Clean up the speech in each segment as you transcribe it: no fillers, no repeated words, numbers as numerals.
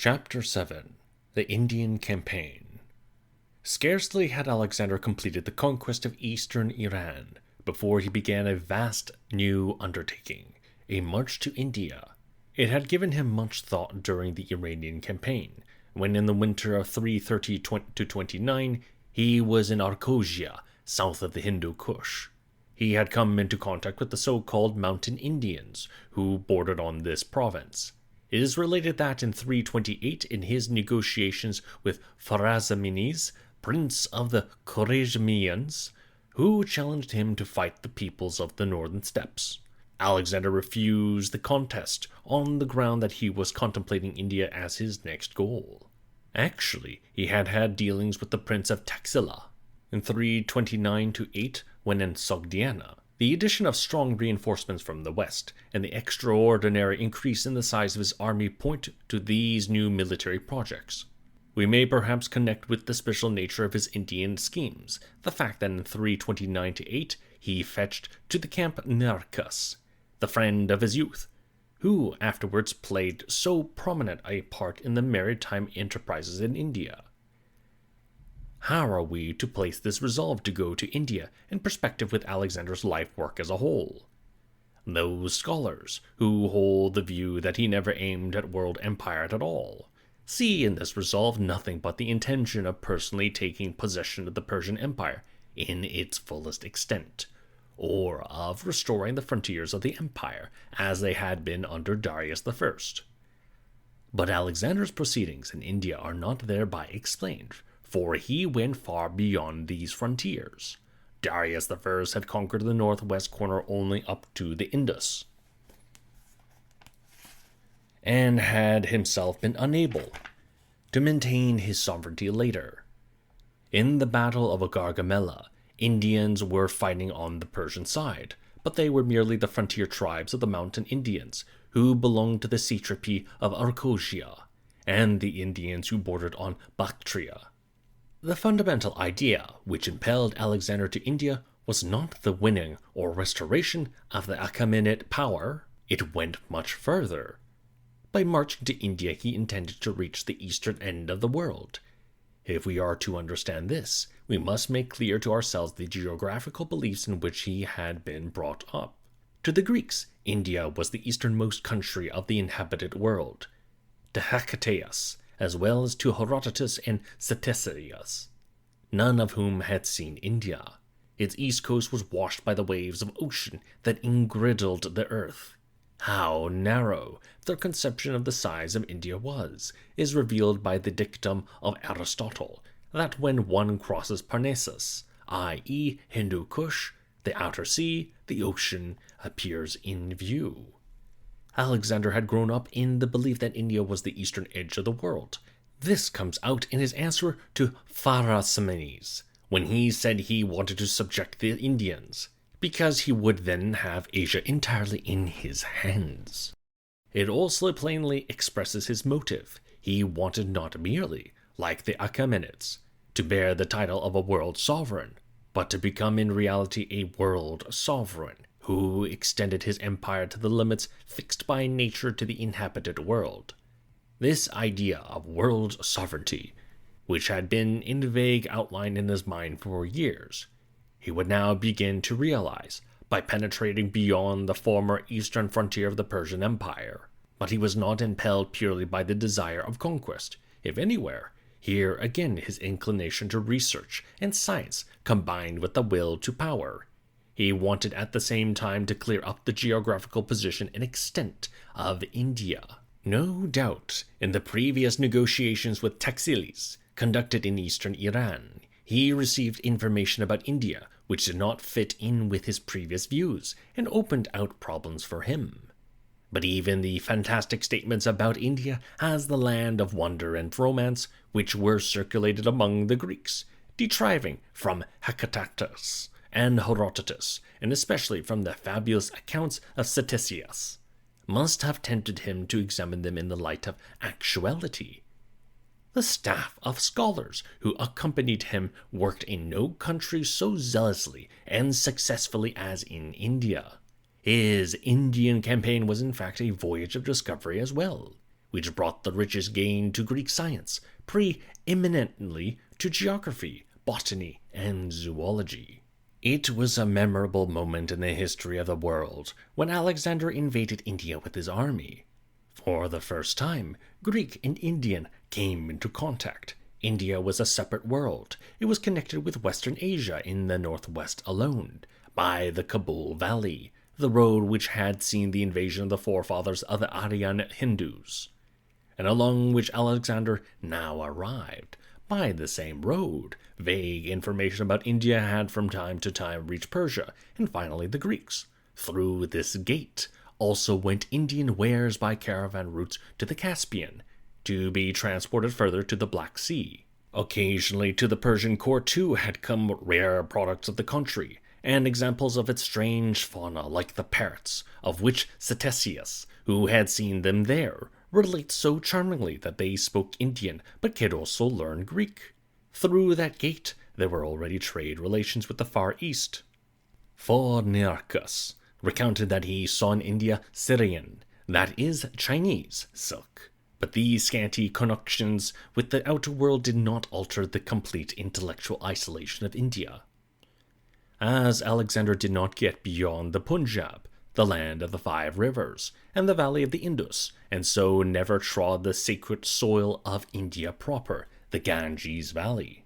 Chapter 7 The Indian Campaign. Scarcely had Alexander completed the conquest of eastern Iran before he began a vast new undertaking, a march to India. It had given him much thought during the Iranian campaign, when in the winter of 330-29 he was in Arcosia, south of the Hindu Kush. He had come into contact with the so-called Mountain Indians, who bordered on this province. It is related that in 328, in his negotiations with Pharazamides, prince of the Khorezmians, who challenged him to fight the peoples of the northern steppes, Alexander refused the contest on the ground that he was contemplating India as his next goal. Actually, he had had dealings with the prince of Taxila in 329-8 when in Sogdiana. The addition of strong reinforcements from the west and the extraordinary increase in the size of his army point to these new military projects. We may perhaps connect with the special nature of his Indian schemes the fact that in 329-8 he fetched to the camp Nearchus, the friend of his youth, who afterwards played so prominent a part in the maritime enterprises in India. How are we to place this resolve to go to India in perspective with Alexander's life work as a whole? Those scholars who hold the view that he never aimed at world empire at all see in this resolve nothing but the intention of personally taking possession of the Persian Empire in its fullest extent, or of restoring the frontiers of the empire as they had been under Darius I. But Alexander's proceedings in India are not thereby explained, for he went far beyond these frontiers. Darius I had conquered the northwest corner only up to the Indus, and had himself been unable to maintain his sovereignty later. In the Battle of Gargamella, Indians were fighting on the Persian side, but they were merely the frontier tribes of the Mountain Indians, who belonged to the satrapy of Arcosia, and the Indians who bordered on Bactria. The fundamental idea which impelled Alexander to India was not the winning or restoration of the Achaemenid power. It went much further. By marching to India, he intended to reach the eastern end of the world. If we are to understand this, we must make clear to ourselves the geographical beliefs in which he had been brought up. To the Greeks, India was the easternmost country of the inhabited world. To Hecataeus, as well as to Herodotus and Ctesias, none of whom had seen India. Its east coast was washed by the waves of ocean that engirdled the earth. How narrow their conception of the size of India was, is revealed by the dictum of Aristotle, that when one crosses Parnassus, i.e. Hindu Kush, the outer sea, the ocean appears in view. Alexander had grown up in the belief that India was the eastern edge of the world. This comes out in his answer to Pharazamides, when he said he wanted to subject the Indians, because he would then have Asia entirely in his hands. It also plainly expresses his motive. He wanted not merely, like the Achaemenids, to bear the title of a world sovereign, but to become in reality a world sovereign, who extended his empire to the limits fixed by nature to the inhabited world. This idea of world sovereignty, which had been in vague outline in his mind for years, he would now begin to realize by penetrating beyond the former eastern frontier of the Persian Empire. But he was not impelled purely by the desire of conquest. If anywhere, here again his inclination to research and science combined with the will to power. He wanted at the same time to clear up the geographical position and extent of India. No doubt, in the previous negotiations with Taxiles, conducted in eastern Iran, he received information about India which did not fit in with his previous views and opened out problems for him. But even the fantastic statements about India as the land of wonder and romance, which were circulated among the Greeks, detriving from Hecataeus and Herodotus, and especially from the fabulous accounts of Ctesias, must have tempted him to examine them in the light of actuality. The staff of scholars who accompanied him worked in no country so zealously and successfully as in India. His Indian campaign was in fact a voyage of discovery as well. which brought the richest gain to Greek science, pre-eminently to geography, botany, and zoology. It was a memorable moment in the history of the world when Alexander invaded India with his army. For the first time, Greek and Indian came into contact. India was a separate world. It was connected with Western Asia in the northwest alone, by the Kabul Valley, the road which had seen the invasion of the forefathers of the Aryan Hindus, and along which Alexander now arrived. By the same road, vague information about India had from time to time reached Persia, and finally the Greeks. Through this gate also went Indian wares by caravan routes to the Caspian, to be transported further to the Black Sea. Occasionally to the Persian court too had come rare products of the country, and examples of its strange fauna like the parrots, of which Ctesias, who had seen them there, relates so charmingly that they spoke Indian but could also learn Greek. Through that gate there were already trade relations with the Far East. For Nearchus recounted that he saw in India Syrian, that is, Chinese, silk. But these scanty connections with the outer world did not alter the complete intellectual isolation of India. As Alexander did not get beyond the Punjab, the land of the 5 rivers, and the valley of the Indus, and so never trod the sacred soil of India proper, the Ganges Valley.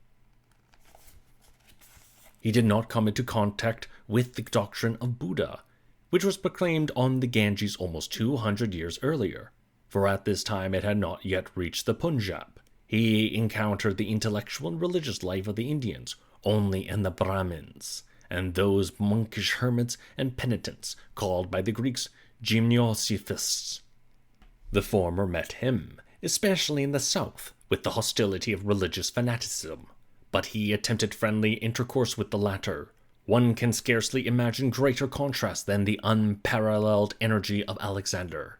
He did not come into contact with the doctrine of Buddha, which was proclaimed on the Ganges almost 200 years earlier, for at this time it had not yet reached the Punjab. He encountered the intellectual and religious life of the Indians only in the Brahmins, and those monkish hermits and penitents called by the Greeks gymnosophists. The former met him, especially in the south, with the hostility of religious fanaticism, but he attempted friendly intercourse with the latter. One can scarcely imagine greater contrast than the unparalleled energy of Alexander,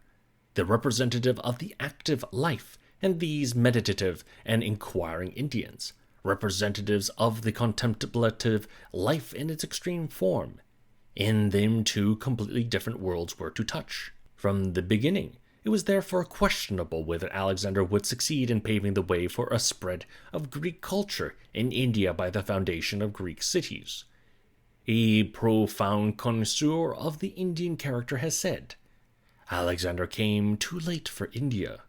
the representative of the active life, and these meditative and inquiring Indians, representatives of the contemplative life in its extreme form. In them two completely different worlds were to touch. From the beginning, it was therefore questionable whether Alexander would succeed in paving the way for a spread of Greek culture in India by the foundation of Greek cities. A profound connoisseur of the Indian character has said, Alexander came too late for India.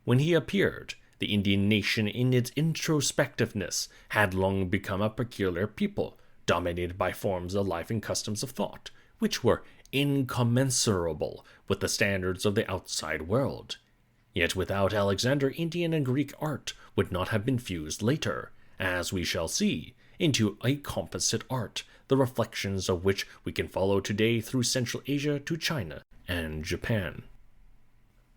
When he appeared, the Indian nation in its introspectiveness had long become a peculiar people, dominated by forms of life and customs of thought, which were incommensurable with the standards of the outside world. Yet without Alexander, Indian and Greek art would not have been fused later, as we shall see, into a composite art, the reflections of which we can follow today through Central Asia to China and Japan.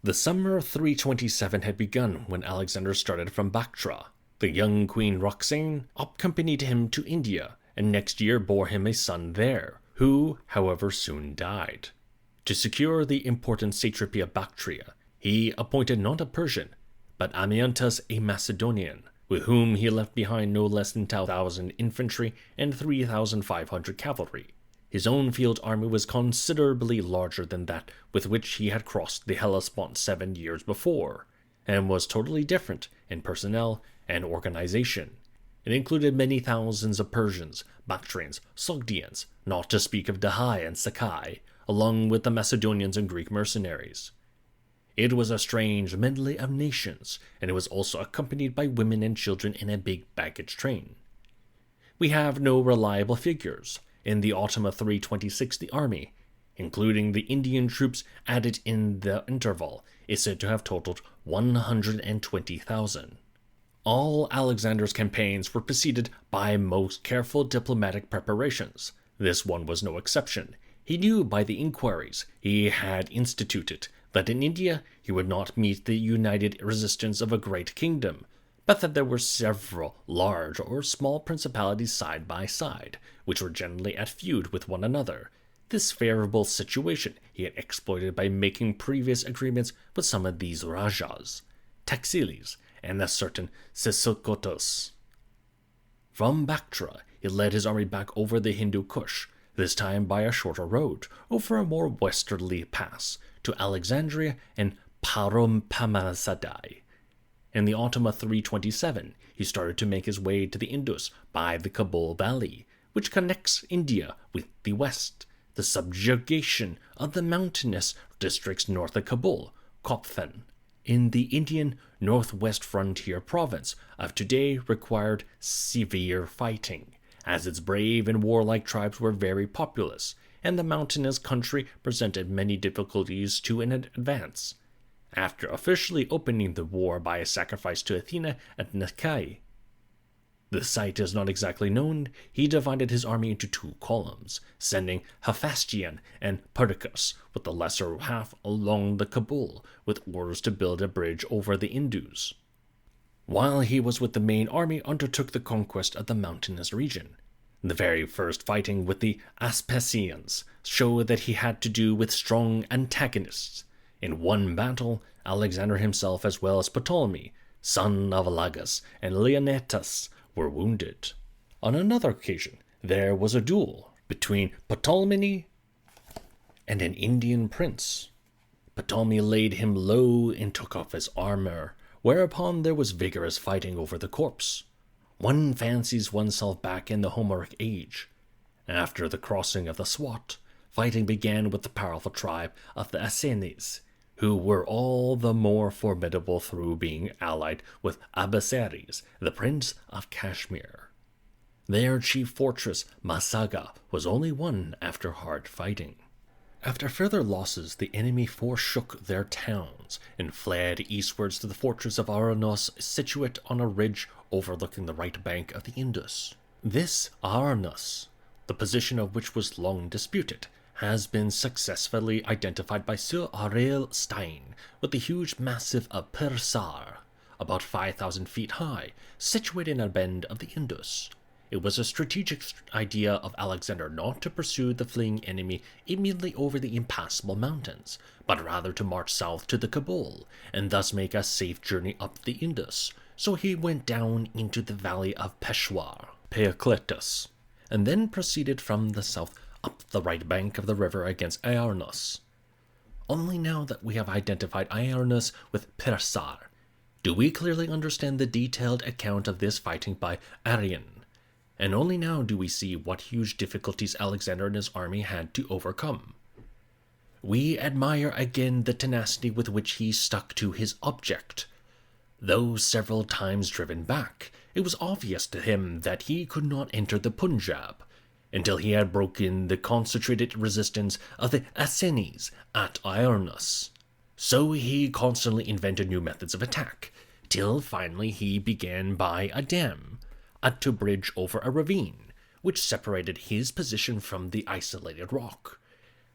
The summer of 327 had begun when Alexander started from Bactra. The young Queen Roxane accompanied him to India, and next year bore him a son there, who, however, soon died. To secure the important satrapy of Bactria, he appointed not a Persian, but Amyontas a Macedonian, with whom he left behind no less than 2,000 infantry and 3,500 cavalry. His own field army was considerably larger than that with which he had crossed the Hellespont 7 years before, and was totally different in personnel and organization. It included many thousands of Persians, Bactrians, Sogdians, not to speak of Dahai and Sakai, along with the Macedonians and Greek mercenaries. It was a strange medley of nations, and it was also accompanied by women and children in a big baggage train. We have no reliable figures. In the autumn of 326, the army, including the Indian troops added in the interval, is said to have totaled 120,000. All Alexander's campaigns were preceded by most careful diplomatic preparations. This one was no exception. He knew by the inquiries he had instituted that in India he would not meet the united resistance of a great kingdom, but that there were several large or small principalities side by side, which were generally at feud with one another. This favorable situation he had exploited by making previous agreements with some of these rajas, Taxiles, and a certain Sesokottos. From Bactra, he led his army back over the Hindu Kush, this time by a shorter road, over a more westerly pass, to Alexandria and Parumpamasadai. In the autumn of 327, he started to make his way to the Indus by the Kabul Valley, which connects India with the west. The subjugation of the mountainous districts north of Kabul, Kopfen, in the Indian northwest frontier province of today required severe fighting, as its brave and warlike tribes were very populous, and the mountainous country presented many difficulties to an advance. After officially opening the war by a sacrifice to Athena at Nekai, the site is not exactly known, he divided his army into two columns, sending Hephaestion and Perdiccas with the lesser half along the Kabul, with orders to build a bridge over the Indus. While he was with the main army, undertook the conquest of the mountainous region. The very first fighting with the Aspasians showed that he had to do with strong antagonists. In one battle, Alexander himself, as well as Ptolemy, son of Lagus, and Leonatus, were wounded. On another occasion, there was a duel between Ptolemy and an Indian prince. Ptolemy laid him low and took off his armor, whereupon there was vigorous fighting over the corpse. One fancies oneself back in the Homeric age. After the crossing of the Swat, fighting began with the powerful tribe of the Assanis, who were all the more formidable through being allied with Abbasaris, the Prince of Kashmir. Their chief fortress, Masaga, was only won after hard fighting. After further losses, the enemy forsook their towns and fled eastwards to the fortress of Aranos, situate on a ridge overlooking the right bank of the Indus. This Aranos, the position of which was long disputed, has been successfully identified by Sir Aurel Stein with the huge massif of Persar, about 5,000 feet high, situated in a bend of the Indus. It was a strategic idea of Alexander not to pursue the fleeing enemy immediately over the impassable mountains, but rather to march south to the Kabul, and thus make a safe journey up the Indus. So he went down into the valley of Peshawar, Paeocletus, and then proceeded from the south up the right bank of the river against Aarnos. Only now that we have identified Aarnos with Persar, do we clearly understand the detailed account of this fighting by Arrian, and only now do we see what huge difficulties Alexander and his army had to overcome. We admire again the tenacity with which he stuck to his object. Though several times driven back, it was obvious to him that he could not enter the Punjab until he had broken the concentrated resistance of the Assanis at Aarnos. So he constantly invented new methods of attack, till finally he began by a dam to bridge over a ravine, which separated his position from the isolated rock.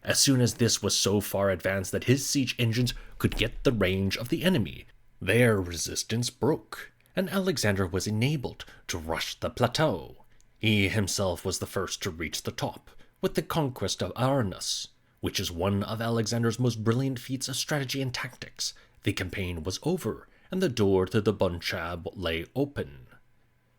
As soon as this was so far advanced that his siege engines could get the range of the enemy, their resistance broke, and Alexander was enabled to rush the plateau. He himself was the first to reach the top, with the conquest of Aarnos, which is one of Alexander's most brilliant feats of strategy and tactics. The campaign was over, and the door to the Punjab lay open.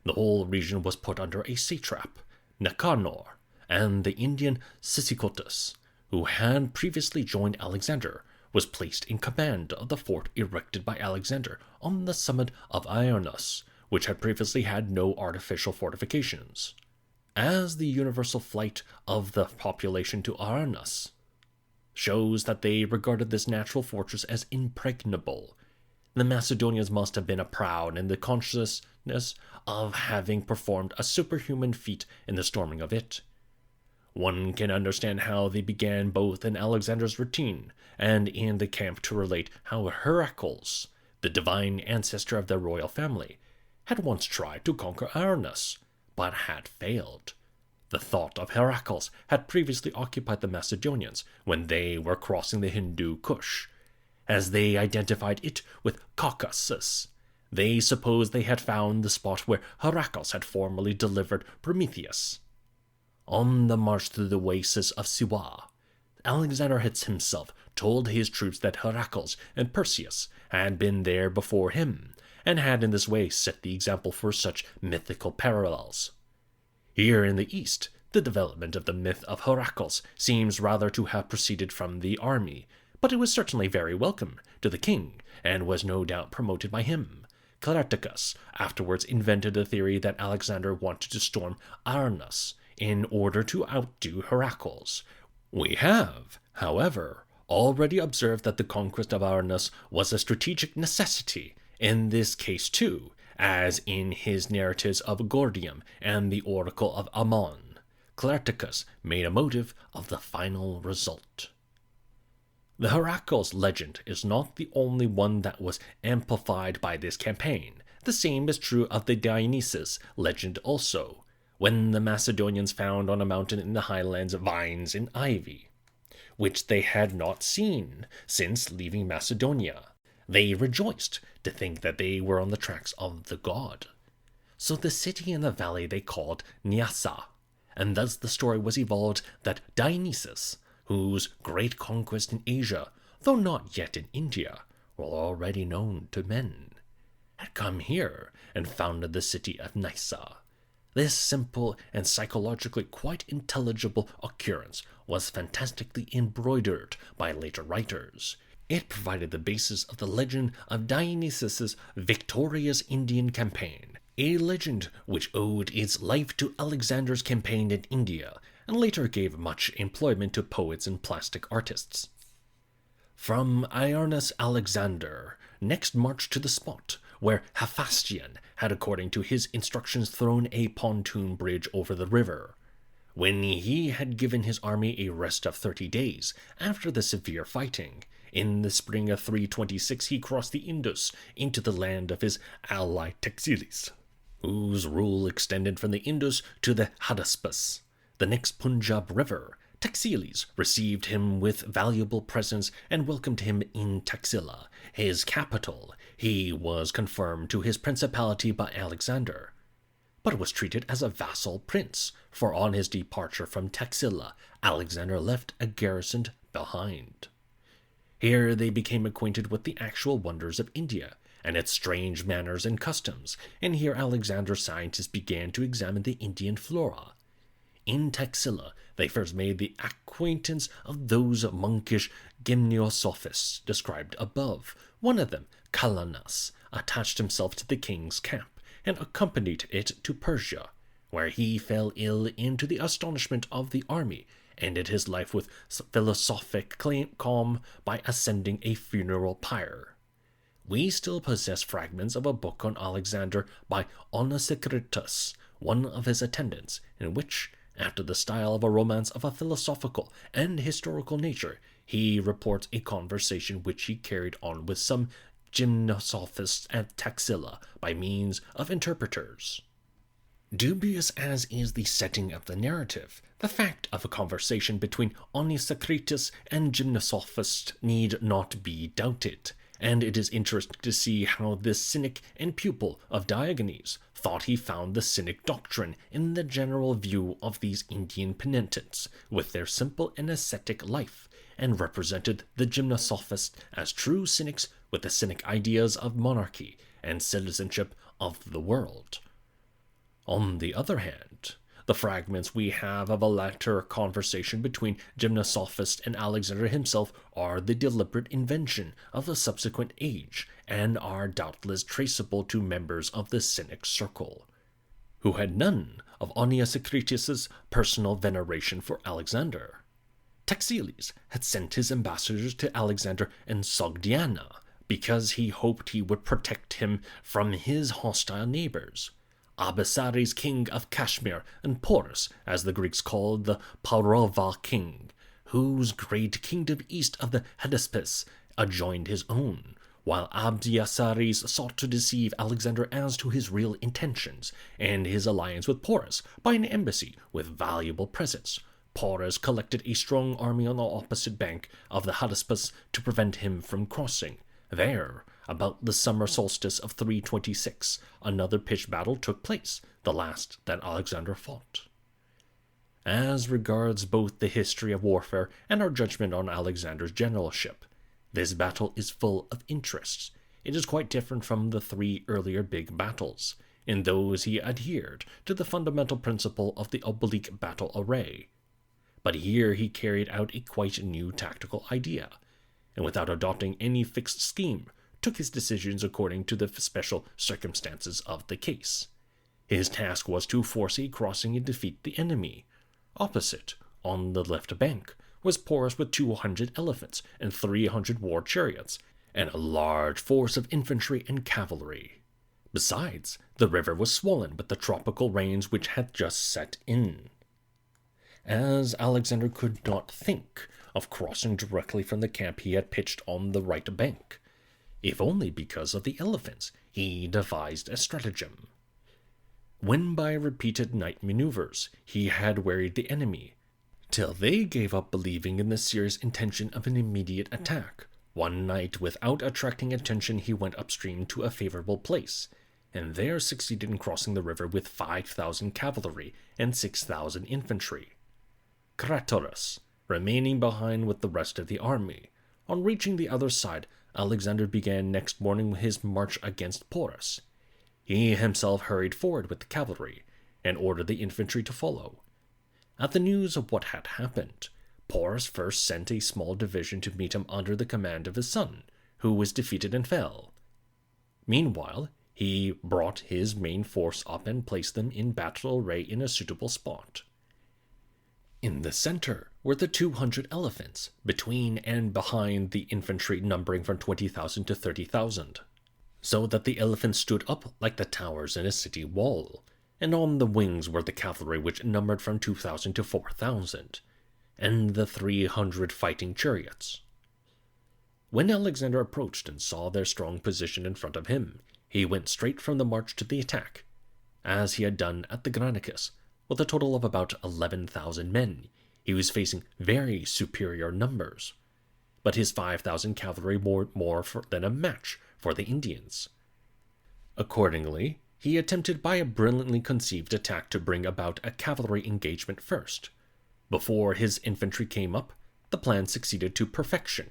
The whole region was put under a satrap, Nicanor, and the Indian Sisycotus, who had previously joined Alexander, was placed in command of the fort erected by Alexander on the summit of Aarnos, which had previously had no artificial fortifications. As the universal flight of the population to Aarnos shows that they regarded this natural fortress as impregnable, the Macedonians must have been proud in the consciousness of having performed a superhuman feat in the storming of it. One can understand how they began both in Alexander's routine and in the camp to relate how Heracles, the divine ancestor of their royal family, had once tried to conquer Aarnos, but had failed. The thought of Heracles had previously occupied the Macedonians when they were crossing the Hindu Kush. As they identified it with Caucasus, they supposed they had found the spot where Heracles had formerly delivered Prometheus. On the march through the oasis of Siwa, Alexander had himself told his troops that Heracles and Perseus had been there before him, and had in this way set the example for such mythical parallels. Here in the East, the development of the myth of Heracles seems rather to have proceeded from the army, but it was certainly very welcome to the king, and was no doubt promoted by him. Clearchus afterwards invented the theory that Alexander wanted to storm Arnus in order to outdo Heracles. We have, however, already observed that the conquest of Arnus was a strategic necessity, in this case too, as in his narratives of Gordium and the Oracle of Ammon. Clearchus made a motive of the final result. The Heracles legend is not the only one that was amplified by this campaign. The same is true of the Dionysus legend also, when the Macedonians found on a mountain in the highlands vines and ivy, which they had not seen since leaving Macedonia. They rejoiced to think that they were on the tracks of the god. So the city in the valley they called Nyassa, and thus the story was evolved that Dionysus, whose great conquest in Asia, though not yet in India, were already known to men, had come here and founded the city of Nyssa. This simple and psychologically quite intelligible occurrence was fantastically embroidered by later writers. It provided the basis of the legend of Dionysus's victorious Indian campaign, a legend which owed its life to Alexander's campaign in India, and later gave much employment to poets and plastic artists. From Iarnus Alexander next marched to the spot where Hephaestion had, according to his instructions, thrown a pontoon bridge over the river. When he had given his army a rest of 30 days after the severe fighting, in the spring of 326 he crossed the Indus into the land of his ally Taxiles, whose rule extended from the Indus to the Hydaspes, the next Punjab river. Taxiles received him with valuable presents and welcomed him in Taxila, his capital. He was confirmed to his principality by Alexander, but was treated as a vassal prince, for on his departure from Taxila, Alexander left a garrison behind. Here they became acquainted with the actual wonders of India and its strange manners and customs, and here Alexander's scientists began to examine the Indian flora. In Taxila, they first made the acquaintance of those monkish gymnosophists described above. One of them, Calanus, attached himself to the king's camp and accompanied it to Persia, where he fell ill, and to the astonishment of the army, ended his life with philosophic calm by ascending a funeral pyre. We still possess fragments of a book on Alexander by Onesicritus, one of his attendants, in which, after the style of a romance of a philosophical and historical nature, he reports a conversation which he carried on with some gymnosophists at Taxila by means of interpreters. Dubious as is the setting of the narrative, the fact of a conversation between Onesicritus and gymnosophists need not be doubted, and it is interesting to see how this cynic and pupil of Diogenes thought he found the cynic doctrine in the general view of these Indian penitents with their simple and ascetic life, and represented the gymnosophists as true cynics with the cynic ideas of monarchy and citizenship of the world. On the other hand, the fragments we have of a later conversation between Gymnosophist and Alexander himself are the deliberate invention of the subsequent age, and are doubtless traceable to members of the Cynic circle, who had none of Onesicritus's personal veneration for Alexander. Taxiles had sent his ambassadors to Alexander and Sogdiana because he hoped he would protect him from his hostile neighbors, Abessares, king of Kashmir, and Porus, as the Greeks called the Paurava king, whose great kingdom east of the Hydaspes adjoined his own, while Abessares sought to deceive Alexander as to his real intentions and his alliance with Porus by an embassy with valuable presents. Porus collected a strong army on the opposite bank of the Hydaspes to prevent him from crossing. There, about the summer solstice of 326, another pitched battle took place, the last that Alexander fought. As regards both the history of warfare and our judgment on Alexander's generalship, this battle is full of interests. It is quite different from the 3 earlier big battles. In those he adhered to the fundamental principle of the oblique battle array. But here he carried out a quite new tactical idea. and without adopting any fixed scheme, took his decisions according to the special circumstances of the case. His task was to force a crossing and defeat the enemy. Opposite, on the left bank, was Porus with 200 elephants and 300 war chariots, and a large force of infantry and cavalry. Besides, the river was swollen with the tropical rains which had just set in. As Alexander could not think of crossing directly from the camp he had pitched on the right bank, if only because of the elephants, he devised a stratagem. When by repeated night maneuvers he had wearied the enemy, till they gave up believing in the serious intention of an immediate attack, one night without attracting attention he went upstream to a favorable place, and there succeeded in crossing the river with 5,000 cavalry and 6,000 infantry. Craterus, remaining behind with the rest of the army. On reaching the other side, Alexander began next morning his march against Porus. He himself hurried forward with the cavalry, and ordered the infantry to follow. At the news of what had happened, Porus first sent a small division to meet him under the command of his son, who was defeated and fell. Meanwhile, he brought his main force up and placed them in battle array in a suitable spot. In the center were the 200 elephants, between and behind the infantry numbering from 20,000 to 30,000, so that the elephants stood up like the towers in a city wall, and on the wings were the cavalry which numbered from 2,000 to 4,000, and the 300 fighting chariots. When Alexander approached and saw their strong position in front of him, he went straight from the march to the attack, as he had done at the Granicus. With a total of about 11,000 men, he was facing very superior numbers, but his 5,000 cavalry were more than a match for the Indians. Accordingly, he attempted by a brilliantly conceived attack to bring about a cavalry engagement first. Before his infantry came up, the plan succeeded to perfection.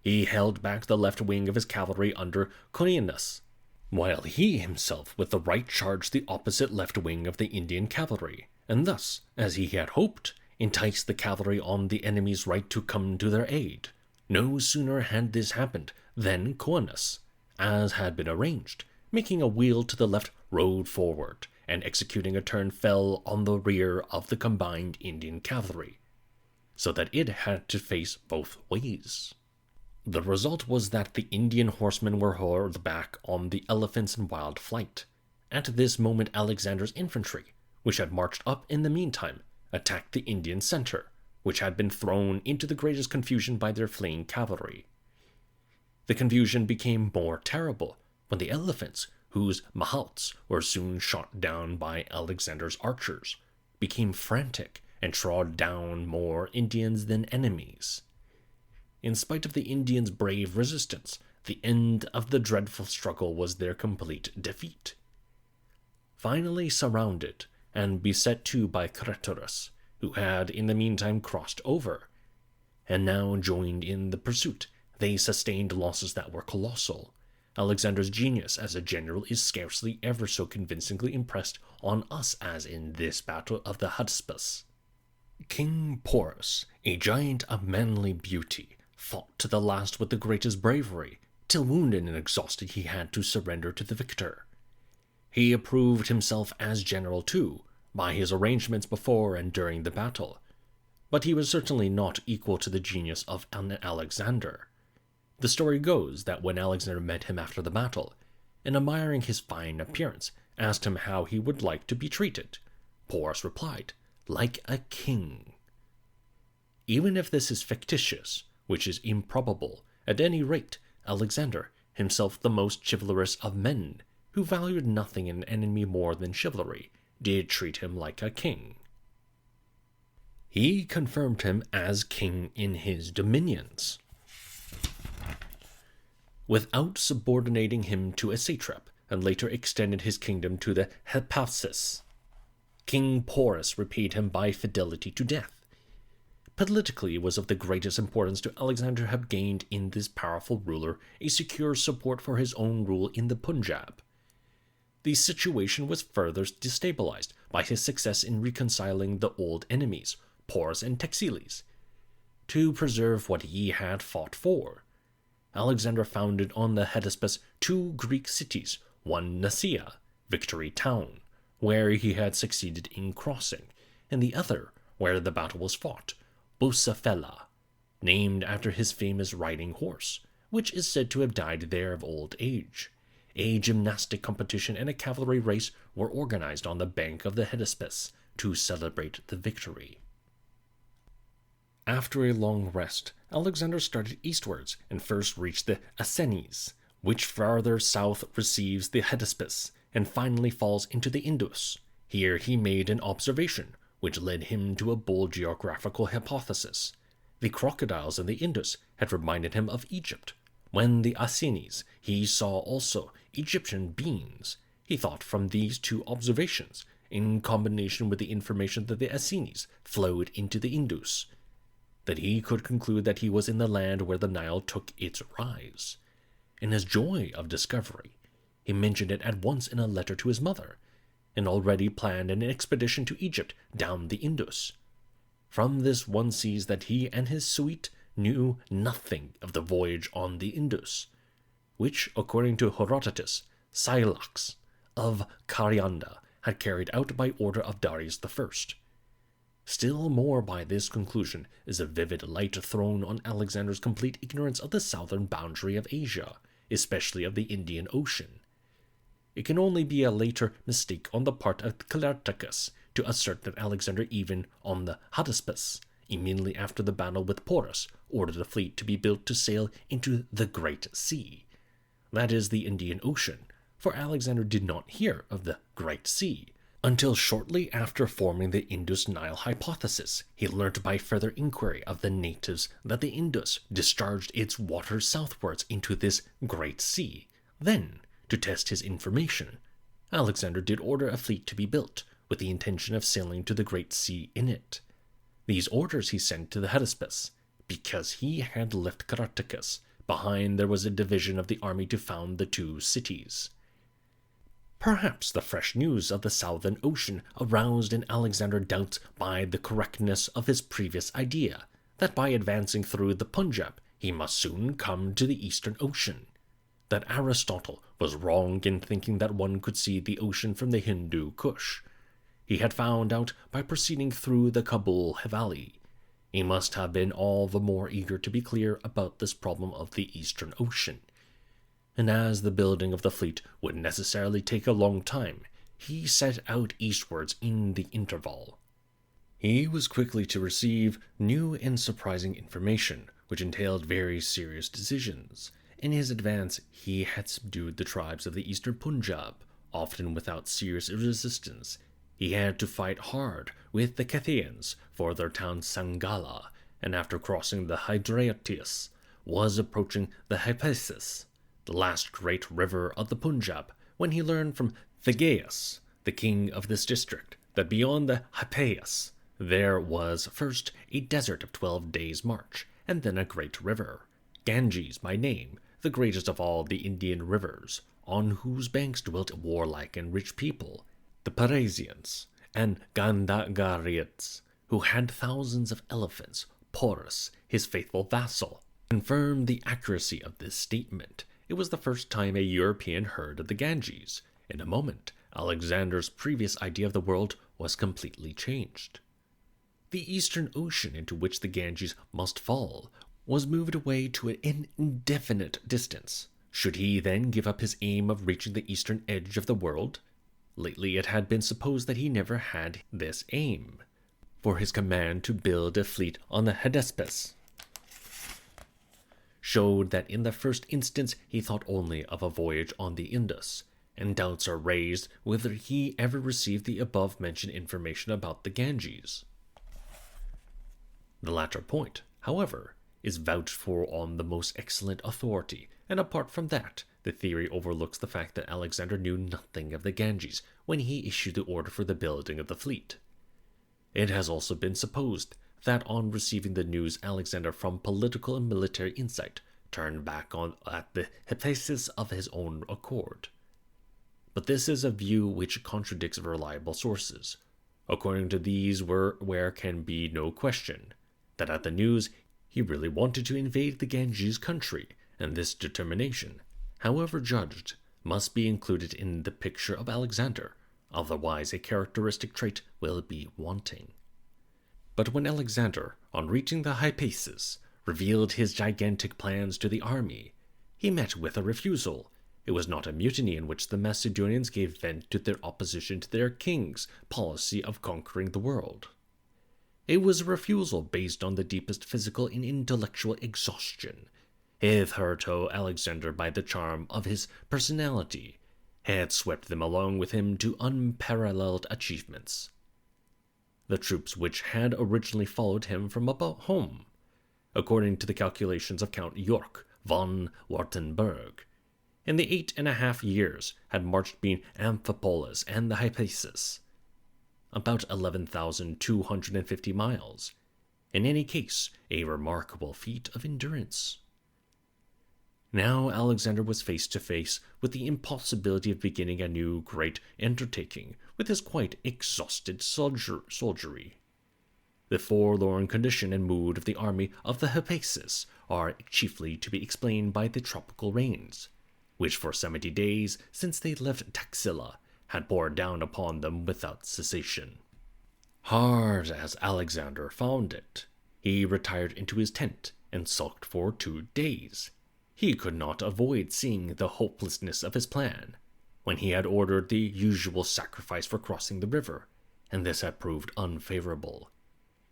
He held back the left wing of his cavalry under Conianus, while he himself with the right charged the opposite left wing of the Indian cavalry, and thus, as he had hoped, enticed the cavalry on the enemy's right to come to their aid. No sooner had this happened than Coenus, as had been arranged, making a wheel to the left, rode forward, and executing a turn fell on the rear of the combined Indian cavalry, so that it had to face both ways. The result was that the Indian horsemen were hurled back on the elephants in wild flight. At this moment Alexander's infantry, which had marched up in the meantime, attacked the Indian center, which had been thrown into the greatest confusion by their fleeing cavalry. The confusion became more terrible when the elephants, whose mahouts were soon shot down by Alexander's archers, became frantic and trod down more Indians than enemies. In spite of the Indians' brave resistance, the end of the dreadful struggle was their complete defeat. Finally surrounded and beset too by Craterus, who had in the meantime crossed over, and now joined in the pursuit, they sustained losses that were colossal. Alexander's genius as a general is scarcely ever so convincingly impressed on us as in this battle of the Hydaspes. King Porus, a giant of manly beauty, fought to the last with the greatest bravery, till wounded and exhausted he had to surrender to the victor. He approved himself as general too, by his arrangements before and during the battle, but he was certainly not equal to the genius of Alexander. The story goes that when Alexander met him after the battle, and admiring his fine appearance, asked him how he would like to be treated, Porus replied, "Like a king." Even if this is fictitious, which is improbable, at any rate, Alexander, himself the most chivalrous of men, who valued nothing in an enemy more than chivalry, did treat him like a king. He confirmed him as king in his dominions, without subordinating him to a satrap, and later extended his kingdom to the Hydaspes. King Porus repaid him by fidelity to death. Politically, it was of the greatest importance to Alexander to have gained in this powerful ruler a secure support for his own rule in the Punjab. The situation was further destabilized by his success in reconciling the old enemies, Porus and Texeles, to preserve what he had fought for. Alexander founded on the Hydaspes 2 Greek cities, one Nicaea, Victory Town, where he had succeeded in crossing, and the other, where the battle was fought, Bucephala, named after his famous riding horse, which is said to have died there of old age. A gymnastic competition and a cavalry race were organized on the bank of the Hydaspes to celebrate the victory. After a long rest, Alexander started eastwards and first reached the Acenes, which farther south receives the Hydaspes and finally falls into the Indus. Here he made an observation, which led him to a bold geographical hypothesis. The crocodiles in the Indus had reminded him of Egypt. When the Acenes, he saw also Egyptian beings. He thought from these 2 observations, in combination with the information that the Acenes flowed into the Indus, that he could conclude that he was in the land where the Nile took its rise. In his joy of discovery, he mentioned it at once in a letter to his mother, and already planned an expedition to Egypt down the Indus. From this one sees that he and his suite knew nothing of the voyage on the Indus, which, according to Herodotus, Scylax of Carianda had carried out by order of Darius I. Still more by this conclusion is a vivid light thrown on Alexander's complete ignorance of the southern boundary of Asia, especially of the Indian Ocean. It can only be a later mistake on the part of Nearchus to assert that Alexander, even on the Hydaspes, immediately after the battle with Porus, ordered a fleet to be built to sail into the Great Sea, that is, the Indian Ocean, for Alexander did not hear of the Great Sea until shortly after forming the Indus-Nile hypothesis. He learnt by further inquiry of the natives that the Indus discharged its waters southwards into this Great Sea. Then, to test his information, Alexander did order a fleet to be built, with the intention of sailing to the Great Sea in it. These orders he sent to the Hydaspes, because he had left Caractacus behind. There was a division of the army to found the 2 cities. Perhaps the fresh news of the Southern Ocean aroused in Alexander doubts by the correctness of his previous idea, that by advancing through the Punjab he must soon come to the Eastern Ocean. That Aristotle was wrong in thinking that one could see the ocean from the Hindu Kush. He had found out by proceeding through the Kabul Valley. He must have been all the more eager to be clear about this problem of the Eastern Ocean. And as the building of the fleet would necessarily take a long time, he set out eastwards in the interval. He was quickly to receive new and surprising information, which entailed very serious decisions. In his advance, he had subdued the tribes of the eastern Punjab, often without serious resistance. He had to fight hard with the Cathians for their town Sangala, and after crossing the Hydaspes, was approaching the Hydaspes, the last great river of the Punjab, when he learned from Thagaeus, the king of this district, that beyond the Hydaspes there was first a desert of 12 days' march, and then a great river, Ganges by name, the greatest of all the Indian rivers, on whose banks dwelt warlike and rich people, the Parisians and Gandharites, who had thousands of elephants. Porus, his faithful vassal, confirmed the accuracy of this statement. It was the first time a European heard of the Ganges. In a moment, Alexander's previous idea of the world was completely changed. The Eastern Ocean, into which the Ganges must fall, was moved away to an indefinite distance. Should he then give up his aim of reaching the eastern edge of the world? Lately it had been supposed that he never had this aim, for his command to build a fleet on the Hydaspes showed that in the first instance he thought only of a voyage on the Indus, and doubts are raised whether he ever received the above-mentioned information about the Ganges. The latter point, however, is vouched for on the most excellent authority, and apart from that, the theory overlooks the fact that Alexander knew nothing of the Ganges when he issued the order for the building of the fleet. It has also been supposed that on receiving the news, Alexander, from political and military insight, turned back at the Hydaspes of his own accord. But this is a view which contradicts reliable sources. According to these, where can be no question that at the news he really wanted to invade the Ganges country, and this determination, however judged, must be included in the picture of Alexander, otherwise a characteristic trait will be wanting. But when Alexander, on reaching the Hydaspes, revealed his gigantic plans to the army, he met with a refusal. It was not a mutiny in which the Macedonians gave vent to their opposition to their king's policy of conquering the world. It was a refusal based on the deepest physical and intellectual exhaustion. Hitherto Alexander, by the charm of his personality, had swept them along with him to unparalleled achievements. The troops which had originally followed him from about home, according to the calculations of Count Ulrich von Wartenberg, in the 8.5 years had marched between Amphipolis and the Hydaspes, about 11,250 miles, in any case a remarkable feat of endurance. Now Alexander was face to face with the impossibility of beginning a new great undertaking with his quite exhausted soldiery. The forlorn condition and mood of the army of the Hydaspes are chiefly to be explained by the tropical rains, which for 70 days since they left Taxila had poured down upon them without cessation. Hard as Alexander found it, he retired into his tent and sulked for 2 days. He could not avoid seeing the hopelessness of his plan, when he had ordered the usual sacrifice for crossing the river, and this had proved unfavorable.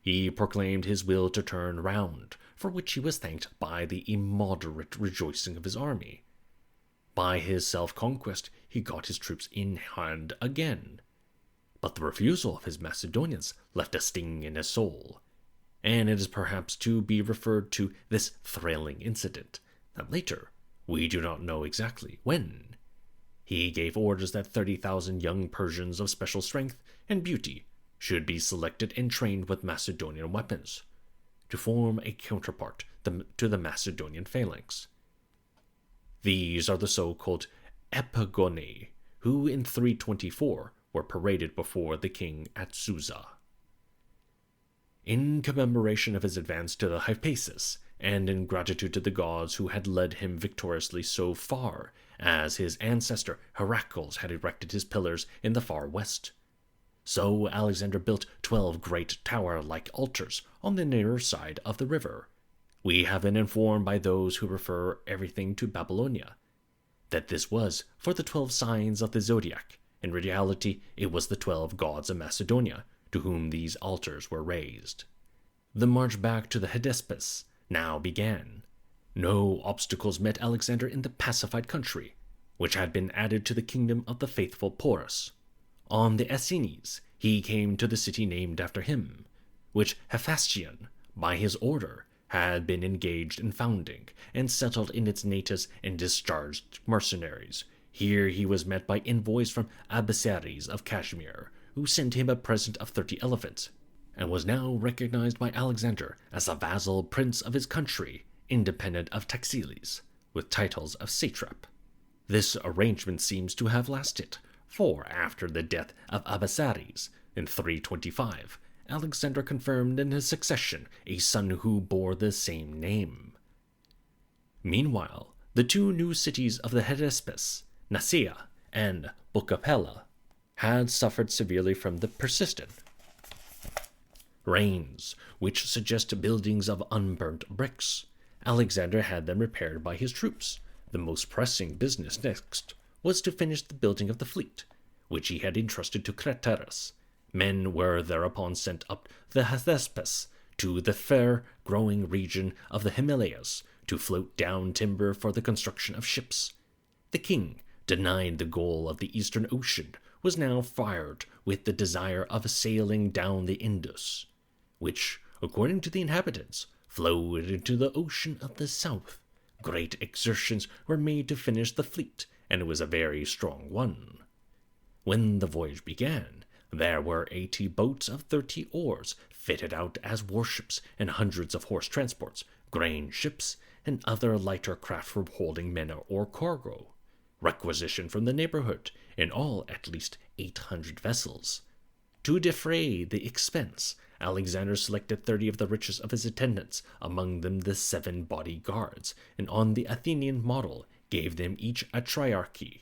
He proclaimed his will to turn round, for which he was thanked by the immoderate rejoicing of his army. By his self-conquest he got his troops in hand again, but the refusal of his Macedonians left a sting in his soul, and it is perhaps to be referred to this thrilling incident that later, we do not know exactly when, he gave orders that 30,000 young Persians of special strength and beauty should be selected and trained with Macedonian weapons, to form a counterpart to the Macedonian phalanx. These are the so-called Epigoni, who in 324 were paraded before the king at Susa. In commemoration of his advance to the Hydaspes, and in gratitude to the gods who had led him victoriously so far, as his ancestor Heracles had erected his pillars in the far west, so Alexander built 12 great tower-like altars on the nearer side of the river. We have been informed by those who refer everything to Babylonia that this was for the 12 signs of the zodiac. In reality, it was the 12 gods of Macedonia to whom these altars were raised. The march back to the Hydaspes now began. No obstacles met Alexander in the pacified country, which had been added to the kingdom of the faithful Porus. On the Essenes, he came to the city named after him, which Hephaestion, by his order, had been engaged in founding, and settled in its natives and discharged mercenaries. Here he was met by envoys from Abbasares of Kashmir, who sent him a present of 30 elephants, and was now recognized by Alexander as a vassal prince of his country, independent of Taxiles, with titles of satrap. This arrangement seems to have lasted, for after the death of Abbasares in 325, Alexander confirmed in his succession a son who bore the same name. Meanwhile, the 2 new cities of the Hydaspes, Nicaea and Bucapella, had suffered severely from the persistent rains, which suggest buildings of unburnt bricks. Alexander had them repaired by his troops. The most pressing business next was to finish the building of the fleet, which he had entrusted to Craterus. Men were thereupon sent up the Hydaspes to the fair growing region of the Himalayas to float down timber for the construction of ships. The king, denied the goal of the Eastern Ocean, was now fired with the desire of sailing down the Indus, which, according to the inhabitants, flowed into the ocean of the south. Great exertions were made to finish the fleet, and it was a very strong one. When the voyage began, there were 80 boats of 30 oars, fitted out as warships, and hundreds of horse transports, grain ships, and other lighter craft for holding men or cargo, requisitioned from the neighborhood, in all at least 800 vessels. To defray the expense, Alexander selected 30 of the richest of his attendants, among them the 7 bodyguards, and on the Athenian model gave them each a triarchy.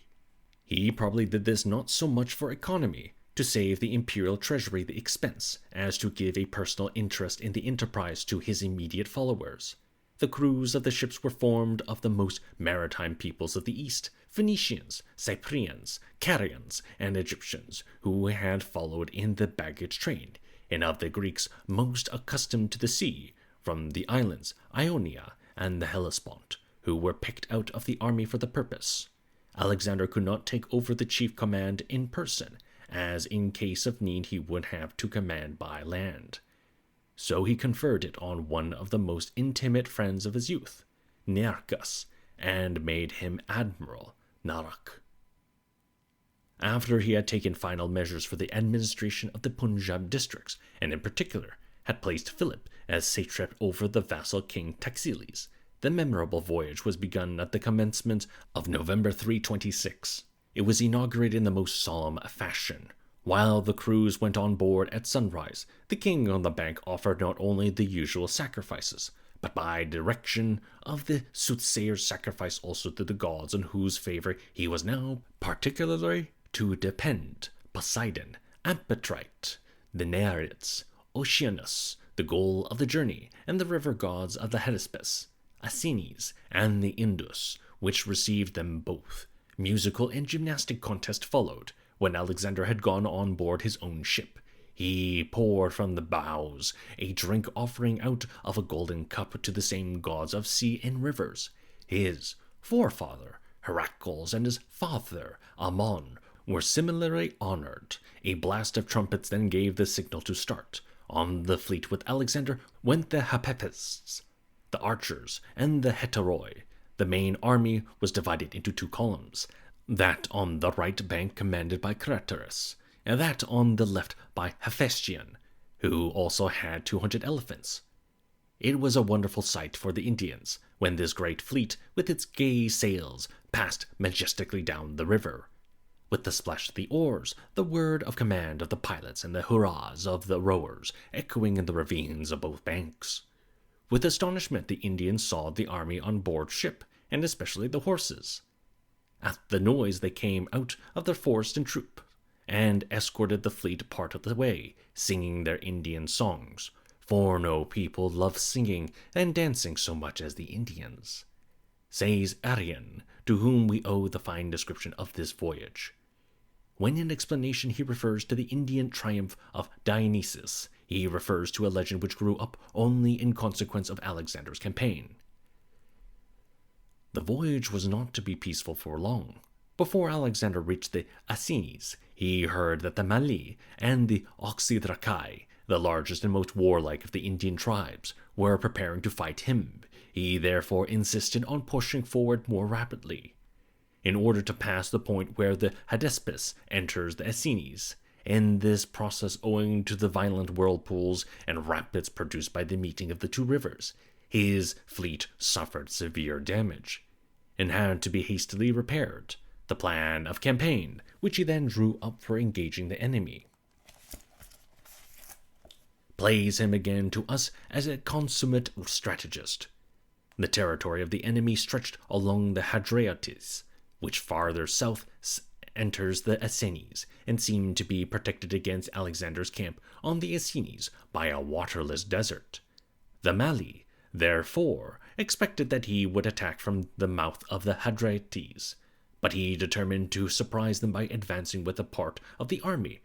He probably did this not so much for economy, to save the imperial treasury the expense, as to give a personal interest in the enterprise to his immediate followers. The crews of the ships were formed of the most maritime peoples of the East, Phoenicians, Cyprians, Carians, and Egyptians, who had followed in the baggage train, and of the Greeks most accustomed to the sea, from the islands Ionia and the Hellespont, who were picked out of the army for the purpose. Alexander could not take over the chief command in person, as in case of need he would have to command by land. So he conferred it on one of the most intimate friends of his youth, Nearchus, and made him admiral, Narak. After he had taken final measures for the administration of the Punjab districts, and in particular had placed Philip as satrap over the vassal king Taxiles, the memorable voyage was begun at the commencement of November 326. It was inaugurated in the most solemn fashion. While the crews went on board at sunrise, the king on the bank offered not only the usual sacrifices, but by direction of the soothsayers sacrificed also to the gods on whose favor he was now particularly to depend: Poseidon, Amphitrite, the Nereids, Oceanus, the goal of the journey, and the river gods of the Hydaspes, Acenes, and the Indus, which received them both. Musical and gymnastic contest followed. When Alexander had gone on board his own ship, he poured from the bows a drink offering out of a golden cup to the same gods of sea and rivers. His forefather, Heracles, and his father, Ammon, were similarly honored. A blast of trumpets then gave the signal to start. On the fleet with Alexander went the Hypaests, the archers, and the Heteroi. The main army was divided into 2 columns, that on the right bank commanded by Craterus, and that on the left by Hephaestion, who also had 200 elephants. It was a wonderful sight for the Indians when this great fleet, with its gay sails, passed majestically down the river. With the splash of the oars, the word of command of the pilots, and the hurrahs of the rowers echoing in the ravines of both banks. With astonishment the Indians saw the army on board ship, and especially the horses. At the noise they came out of their forest in troop, and escorted the fleet part of the way, singing their Indian songs, for no people love singing and dancing so much as the Indians, says Arrian, to whom we owe the fine description of this voyage. When in explanation he refers to the Indian triumph of Dionysus, he refers to a legend which grew up only in consequence of Alexander's campaign. The voyage was not to be peaceful for long. Before Alexander reached the Acenes, he heard that the Mali and the Oxydracae, the largest and most warlike of the Indian tribes, were preparing to fight him. He therefore insisted on pushing forward more rapidly, in order to pass the point where the Hydaspes enters the Acenes. In this process, owing to the violent whirlpools and rapids produced by the meeting of the 2 rivers, his fleet suffered severe damage, and had to be hastily repaired. The plan of campaign, which he then drew up for engaging the enemy, plays him again to us as a consummate strategist. The territory of the enemy stretched along the Hadriatis, which farther south enters the Acenes, and seemed to be protected against Alexander's camp on the Acenes by a waterless desert. The Mali, therefore, expected that he would attack from the mouth of the Hadriatis, but he determined to surprise them by advancing with a part of the army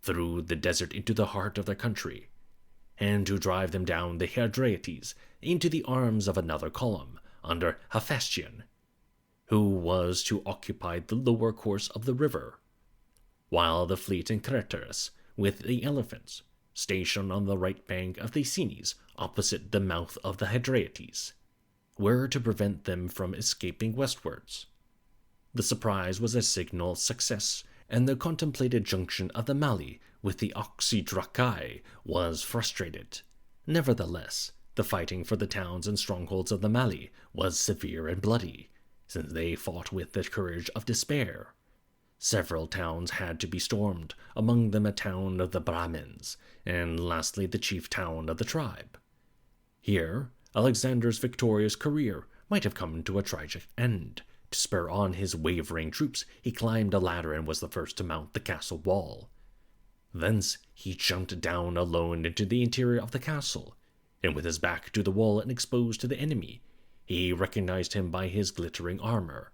through the desert into the heart of their country, and to drive them down the Hadriatis into the arms of another column under Hephaestion, who was to occupy the lower course of the river, while the fleet in Craterus, with the elephants, stationed on the right bank of the Acenes, opposite the mouth of the Hadriatis, were to prevent them from escaping westwards. The surprise was a signal success, and the contemplated junction of the Mali with the Oxydracae was frustrated. Nevertheless, the fighting for the towns and strongholds of the Mali was severe and bloody, since they fought with the courage of despair. Several towns had to be stormed, among them a town of the Brahmins, and lastly the chief town of the tribe. Here, Alexander's victorious career might have come to a tragic end. To spur on his wavering troops, he climbed a ladder and was the first to mount the castle wall. Thence he jumped down alone into the interior of the castle, and with his back to the wall and exposed to the enemy, he recognized him by his glittering armor,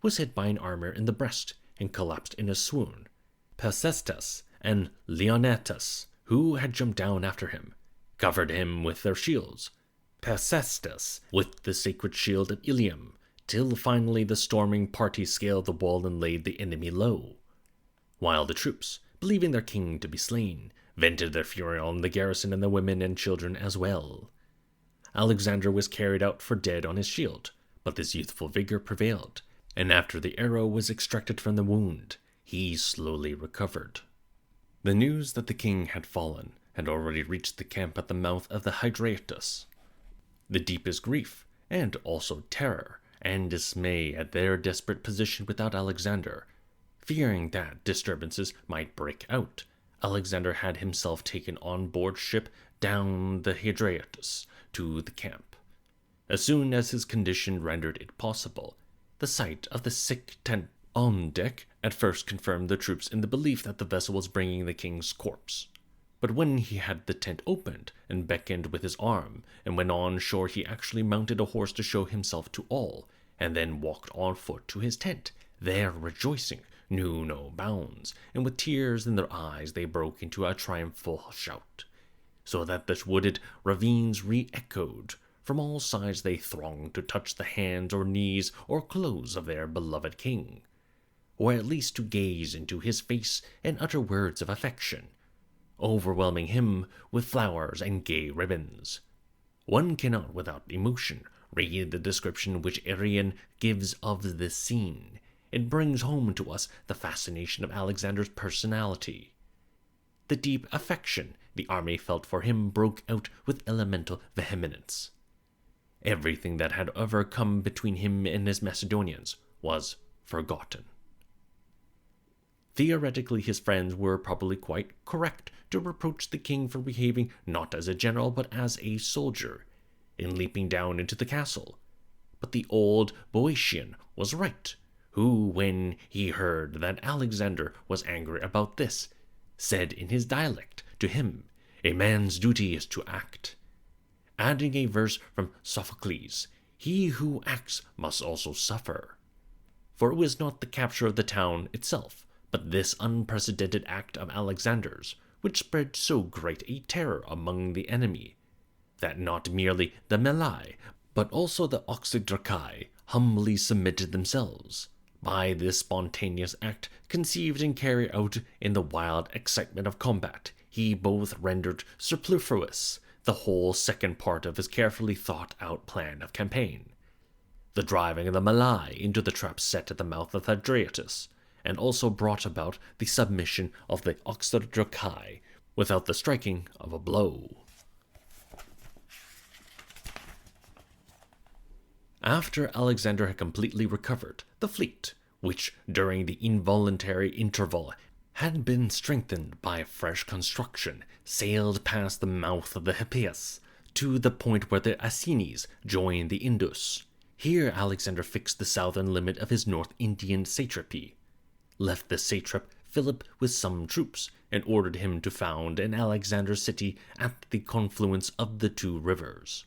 was hit by an armor in the breast, and collapsed in a swoon. Alcestis and Leonatus, who had jumped down after him, covered him with their shields. Alcestis with the sacred shield of Ilium, till finally the storming party scaled the wall and laid the enemy low. While the troops, believing their king to be slain, vented their fury on the garrison and the women and children as well. Alexander was carried out for dead on his shield, but his youthful vigor prevailed, and after the arrow was extracted from the wound, he slowly recovered. The news that the king had fallen had already reached the camp at the mouth of the Hydaspes. The deepest grief, and also terror and dismay at their desperate position without Alexander. Fearing that disturbances might break out, Alexander had himself taken on board ship down the Hydaspes to the camp. As soon as his condition rendered it possible, the sight of the sick tent on deck at first confirmed the troops in the belief that the vessel was bringing the king's corpse. But when he had the tent opened and beckoned with his arm and went on shore, he actually mounted a horse to show himself to all, and then walked on foot to his tent. Their rejoicing knew no bounds, and with tears in their eyes they broke into a triumphal shout, so that the wooded ravines re-echoed. From all sides they thronged to touch the hands or knees or clothes of their beloved king, or at least to gaze into his face and utter words of affection, overwhelming him with flowers and gay ribbons. One cannot without emotion read the description which Arrian gives of this scene. It brings home to us the fascination of Alexander's personality. The deep affection the army felt for him broke out with elemental vehemence. Everything that had ever come between him and his Macedonians was forgotten. Theoretically, his friends were probably quite correct to reproach the king for behaving not as a general but as a soldier, in leaping down into the castle. But the old Boeotian was right, who, when he heard that Alexander was angry about this, said in his dialect to him, "A man's duty is to act," adding a verse from Sophocles, "He who acts must also suffer." For it was not the capture of the town itself, but this unprecedented act of Alexander's, which spread so great a terror among the enemy, that not merely the Melai, but also the Oxydraci humbly submitted themselves. By this spontaneous act, conceived and carried out in the wild excitement of combat, he both rendered superfluous the whole second part of his carefully thought-out plan of campaign, the driving of the Malai into the trap set at the mouth of Hydaspes, and also brought about the submission of the Oxydraci without the striking of a blow. After Alexander had completely recovered, the fleet, which during the involuntary interval had been strengthened by fresh construction, sailed past the mouth of the Hydaspes to the point where the Asines joined the Indus. Here Alexander fixed the southern limit of his North Indian satrapy, left the satrap Philip with some troops, and ordered him to found an Alexander city at the confluence of the two rivers.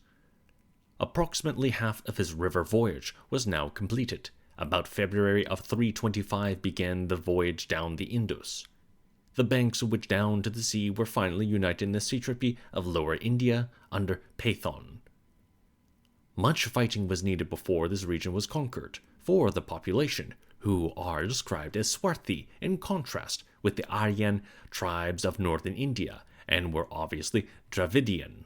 Approximately half of his river voyage was now completed. About February of 325 began the voyage down the Indus, the banks of which down to the sea were finally united in the satrapy of Lower India under Pathon. Much fighting was needed before this region was conquered, for the population, who are described as swarthy in contrast with the Aryan tribes of northern India, and were obviously Dravidian,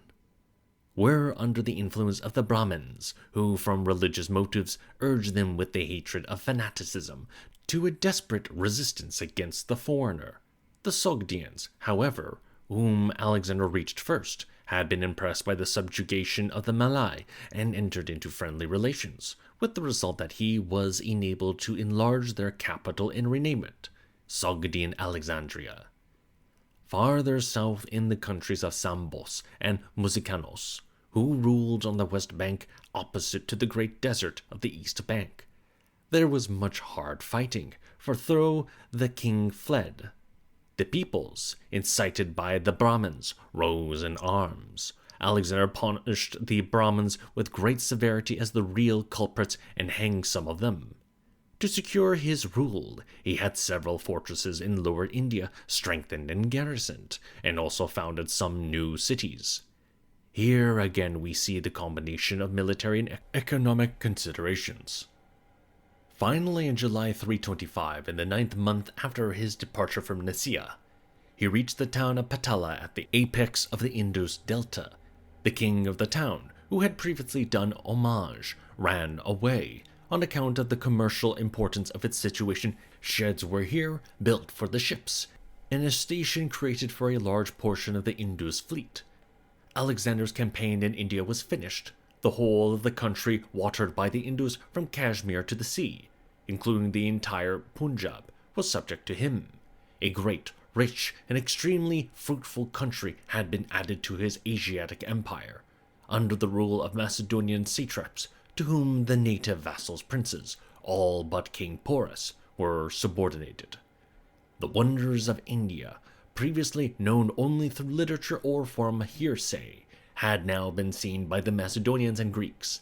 were under the influence of the Brahmins, who from religious motives urged them with the hatred of fanaticism to a desperate resistance against the foreigner. The Sogdians, however, whom Alexander reached first, had been impressed by the subjugation of the Malai and entered into friendly relations, with the result that he was enabled to enlarge their capital and rename it. Sogdian Alexandria. Farther south in the countries of Sambos and Musicanos, who ruled on the west bank opposite to the great desert of the east bank. There was much hard fighting, for though the king fled, the peoples, incited by the Brahmins, rose in arms. Alexander punished the Brahmins with great severity as the real culprits and hanged some of them. To secure his rule, he had several fortresses in Lower India strengthened and garrisoned, and also founded some new cities. Here again we see the combination of military and economic considerations. Finally, in July 325, in the 9th month after his departure from Nicaea, he reached the town of Patala at the apex of the Indus Delta. The king of the town, who had previously done homage, ran away. On account of the commercial importance of its situation, sheds were here built for the ships, and a station created for a large portion of the Indus fleet. Alexander's campaign in India was finished. The whole of the country watered by the Indus from Kashmir to the sea, including the entire Punjab, was subject to him. A great, rich, and extremely fruitful country had been added to his Asiatic empire, under the rule of Macedonian satraps, to whom the native vassals princes, all but King Porus, were subordinated. The wonders of India, previously known only through literature or from hearsay, had now been seen by the Macedonians and Greeks,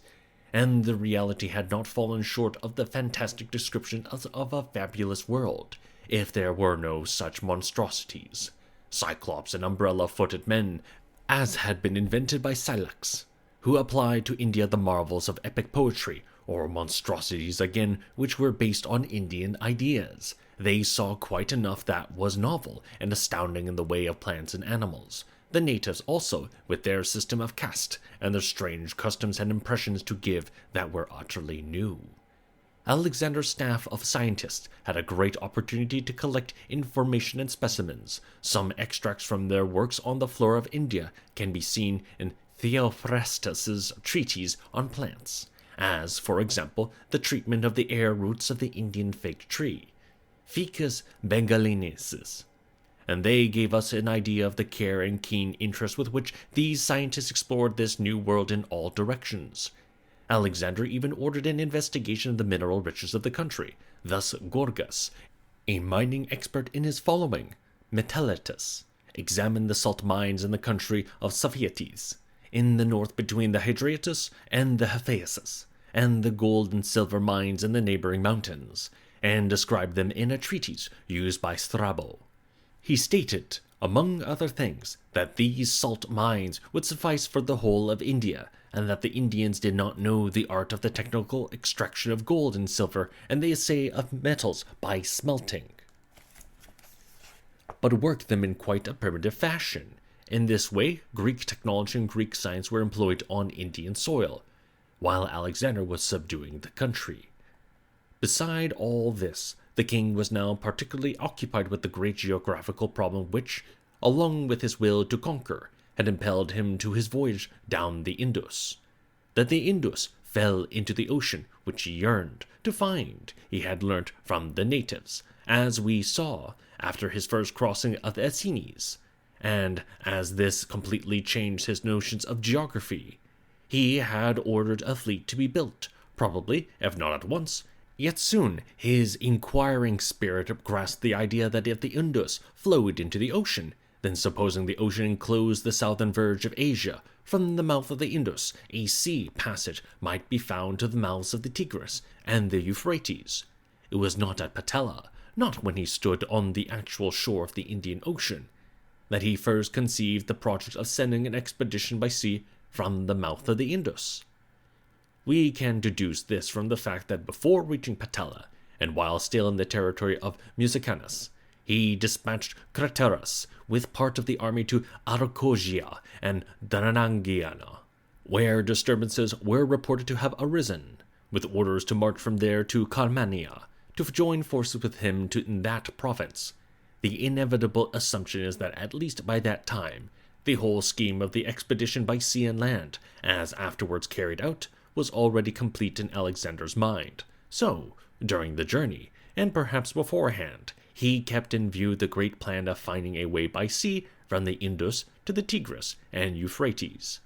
and the reality had not fallen short of the fantastic description of a fabulous world, if there were no such monstrosities, cyclops and umbrella-footed men, as had been invented by Scylax, who applied to India the marvels of epic poetry, or monstrosities again which were based on Indian ideas. They saw quite enough that was novel and astounding in the way of plants and animals. The natives also, with their system of caste, and their strange customs and impressions to give that were utterly new. Alexander's staff of scientists had a great opportunity to collect information and specimens. Some extracts from their works on the flora of India can be seen in Theophrastus's treatise on plants, as, for example, the treatment of the air roots of the Indian fig tree, Ficus bengalensis, and they gave us an idea of the care and keen interest with which these scientists explored this new world in all directions. Alexander even ordered an investigation of the mineral riches of the country. Thus Gorgas, a mining expert in his following, Metellitus, examined the salt mines in the country of Saphiates, in the north between the Hydratus and the Hephaesus, and the gold and silver mines in the neighboring mountains, and described them in a treatise used by Strabo. He stated, among other things, that these salt mines would suffice for the whole of India, and that the Indians did not know the art of the technical extraction of gold and silver and the assay of metals by smelting, but worked them in quite a primitive fashion. In this way, Greek technology and Greek science were employed on Indian soil, while Alexander was subduing the country. Beside all this, the king was now particularly occupied with the great geographical problem which, along with his will to conquer, had impelled him to his voyage down the Indus. That the Indus fell into the ocean which he yearned to find, he had learnt from the natives, as we saw after his first crossing of the Essenes, and as this completely changed his notions of geography, he had ordered a fleet to be built, probably, if not at once, yet soon. His inquiring spirit grasped the idea that if the Indus flowed into the ocean, then supposing the ocean enclosed the southern verge of Asia, from the mouth of the Indus, a sea passage might be found to the mouths of the Tigris and the Euphrates. It was not at Patala, not when he stood on the actual shore of the Indian Ocean, that he first conceived the project of sending an expedition by sea from the mouth of the Indus. We can deduce this from the fact that before reaching Patala, and while still in the territory of Musicanus, he dispatched Craterus with part of the army to Arachosia and Dranangiana, where disturbances were reported to have arisen, with orders to march from there to Carmania, to join forces with him in that province. The inevitable assumption is that at least by that time, the whole scheme of the expedition by sea and land, as afterwards carried out, was already complete in Alexander's mind. So, during the journey, and perhaps beforehand, he kept in view the great plan of finding a way by sea from the Indus to the Tigris and Euphrates.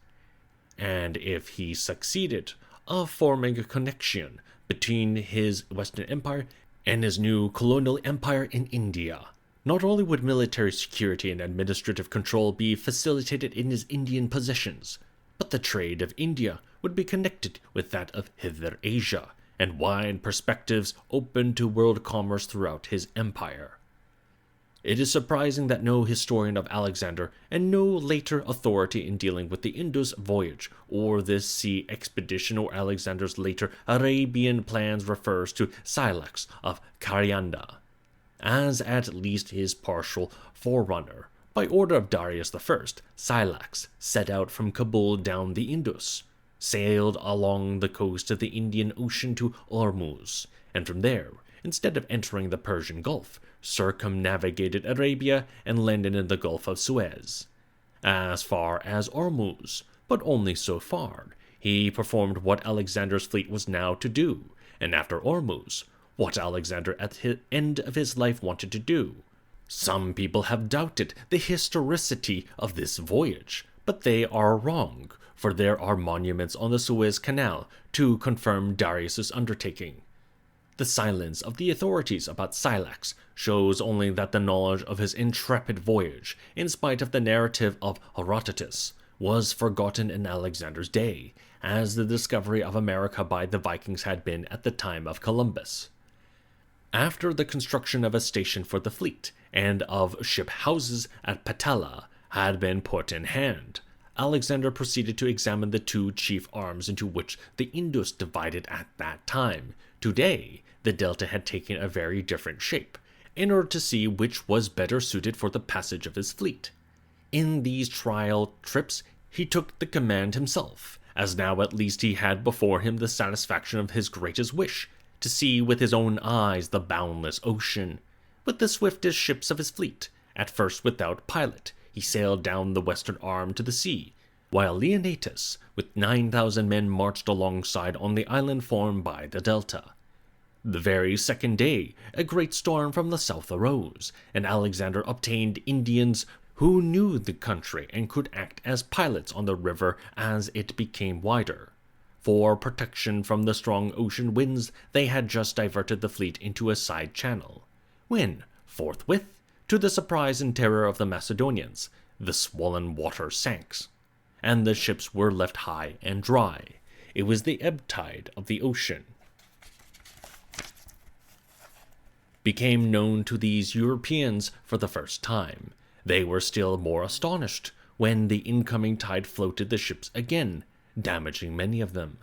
And if he succeeded, of forming a connection between his Western Empire and his new colonial empire in India. Not only would military security and administrative control be facilitated in his Indian possessions, but the trade of India would be connected with that of Hither Asia, and wide perspectives open to world commerce throughout his empire. It is surprising that no historian of Alexander and no later authority in dealing with the Indus voyage or this sea expedition or Alexander's later Arabian plans refers to Scylax of Karyanda as at least his partial forerunner. By order of Darius I, Scylax set out from Kabul down the Indus, sailed along the coast of the Indian Ocean to Ormuz, and from there, instead of entering the Persian Gulf, circumnavigated Arabia and landed in the Gulf of Suez. As far as Ormuz, but only so far, he performed what Alexander's fleet was now to do, and after Ormuz, what Alexander at the end of his life wanted to do. Some people have doubted the historicity of this voyage, but they are wrong, for there are monuments on the Suez Canal to confirm Darius's undertaking. The silence of the authorities about Scylax shows only that the knowledge of his intrepid voyage, in spite of the narrative of Herodotus, was forgotten in Alexander's day, as the discovery of America by the Vikings had been at the time of Columbus. After the construction of a station for the fleet and of ship houses at Patala had been put in hand, Alexander proceeded to examine the two chief arms into which the Indus divided at that time. Today, the delta had taken a very different shape, in order to see which was better suited for the passage of his fleet. In these trial trips, he took the command himself, as now at least he had before him the satisfaction of his greatest wish, to see with his own eyes the boundless ocean. With the swiftest ships of his fleet, at first without pilot, he sailed down the western arm to the sea, while Leonatus, with 9,000 men, marched alongside on the island formed by the delta. The very second day, a great storm from the south arose, and Alexander obtained Indians who knew the country and could act as pilots on the river as it became wider. For protection from the strong ocean winds, they had just diverted the fleet into a side channel, when, forthwith, to the surprise and terror of the Macedonians, the swollen water sank, and the ships were left high and dry. It was the ebb tide of the ocean. Became known to these Europeans for the first time. They were still more astonished when the incoming tide floated the ships again, damaging many of them.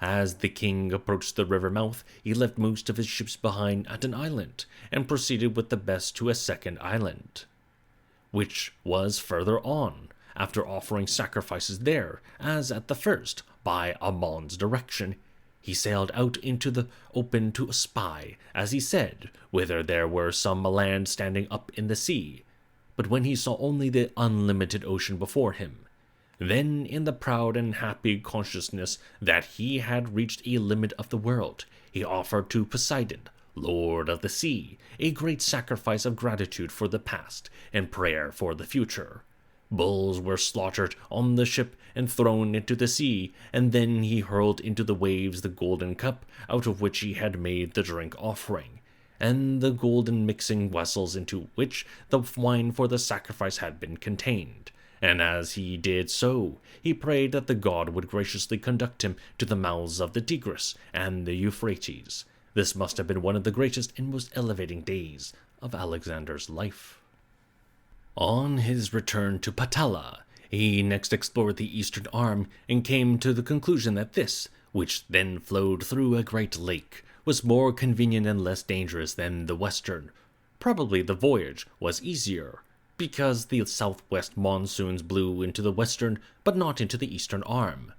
As the king approached the river mouth, he left most of his ships behind at an island, and proceeded with the best to a second island, which was further on, after offering sacrifices there, as at the first, by Amon's direction. He sailed out into the open to spy, as he said, whither there were some land standing up in the sea, but when he saw only the unlimited ocean before him, then in the proud and happy consciousness that he had reached a limit of the world, he offered to Poseidon, Lord of the sea, a great sacrifice of gratitude for the past and prayer for the future. Bulls were slaughtered on the ship and thrown into the sea, and then he hurled into the waves the golden cup out of which he had made the drink offering, and the golden mixing vessels into which the wine for the sacrifice had been contained. And as he did so, he prayed that the god would graciously conduct him to the mouths of the Tigris and the Euphrates. This must have been one of the greatest and most elevating days of Alexander's life. On his return to Patala, he next explored the eastern arm and came to the conclusion that this, which then flowed through a great lake, was more convenient and less dangerous than the western. Probably the voyage was easier, because the southwest monsoons blew into the western, but not into the eastern arm.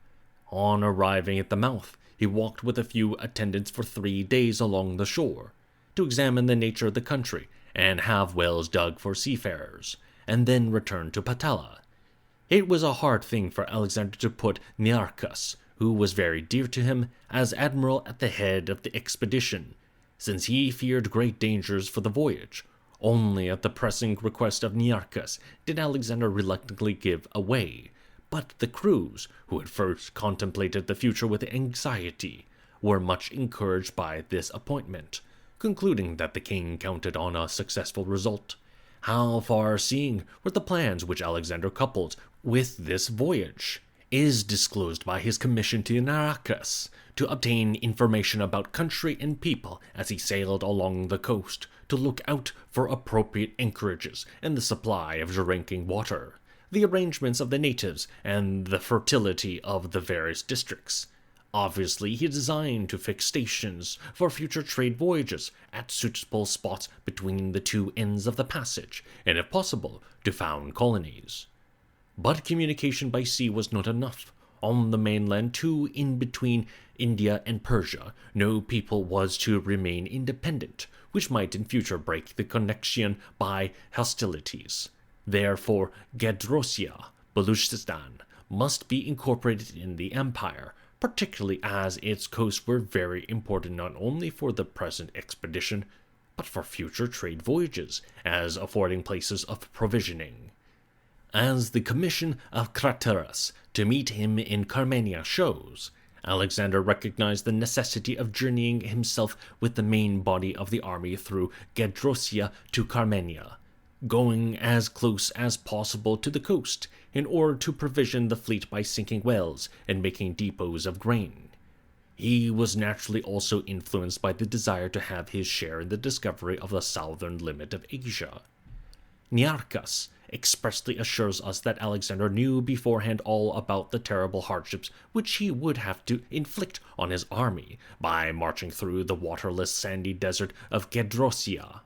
On arriving at the mouth, he walked with a few attendants for 3 days along the shore, to examine the nature of the country, and have wells dug for seafarers, and then returned to Patala. It was a hard thing for Alexander to put Nearchus, who was very dear to him, as admiral at the head of the expedition, since he feared great dangers for the voyage, Only at the pressing request of Nearchus did Alexander reluctantly give away, but the crews, who had first contemplated the future with anxiety, were much encouraged by this appointment, concluding that the king counted on a successful result. How far-seeing were the plans which Alexander coupled with this voyage is disclosed by his commission to Nearchus to obtain information about country and people as he sailed along the coast, to look out for appropriate anchorages and the supply of drinking water, the arrangements of the natives, and the fertility of the various districts. Obviously, he designed to fix stations for future trade voyages at suitable spots between the two ends of the passage, and if possible, to found colonies. But communication by sea was not enough. On the mainland, too, in between India and Persia, no people was to remain independent, which might in future break the connection by hostilities. Therefore, Gedrosia, Baluchistan, must be incorporated in the empire, particularly as its coasts were very important not only for the present expedition, but for future trade voyages, as affording places of provisioning. As the commission of Craterus to meet him in Carmania shows, Alexander recognized the necessity of journeying himself with the main body of the army through Gedrosia to Carmania, going as close as possible to the coast in order to provision the fleet by sinking wells and making depots of grain. He was naturally also influenced by the desire to have his share in the discovery of the southern limit of Asia. Nearchus expressly assures us that Alexander knew beforehand all about the terrible hardships which he would have to inflict on his army by marching through the waterless sandy desert of Gedrosia.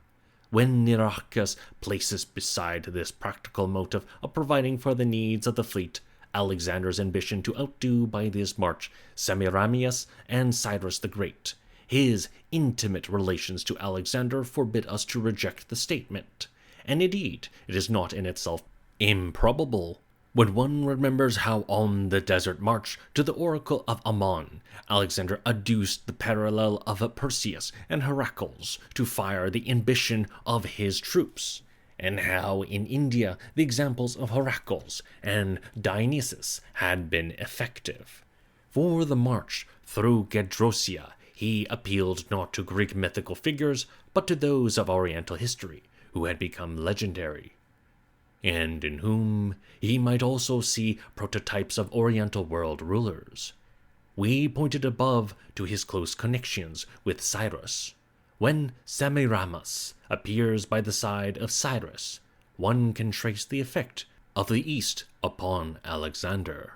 When Nearchus places beside this practical motive of providing for the needs of the fleet Alexander's ambition to outdo by this march Semiramis and Cyrus the Great, his intimate relations to Alexander forbid us to reject the statement. And indeed, it is not in itself improbable, when one remembers how on the desert march to the oracle of Ammon, Alexander adduced the parallel of Perseus and Heracles to fire the ambition of his troops, and how in India the examples of Heracles and Dionysus had been effective. For the march through Gedrosia, he appealed not to Greek mythical figures, but to those of Oriental history, who had become legendary, and in whom he might also see prototypes of Oriental world rulers. We pointed above to his close connections with Cyrus. When Semiramis appears by the side of Cyrus, one can trace the effect of the East upon Alexander.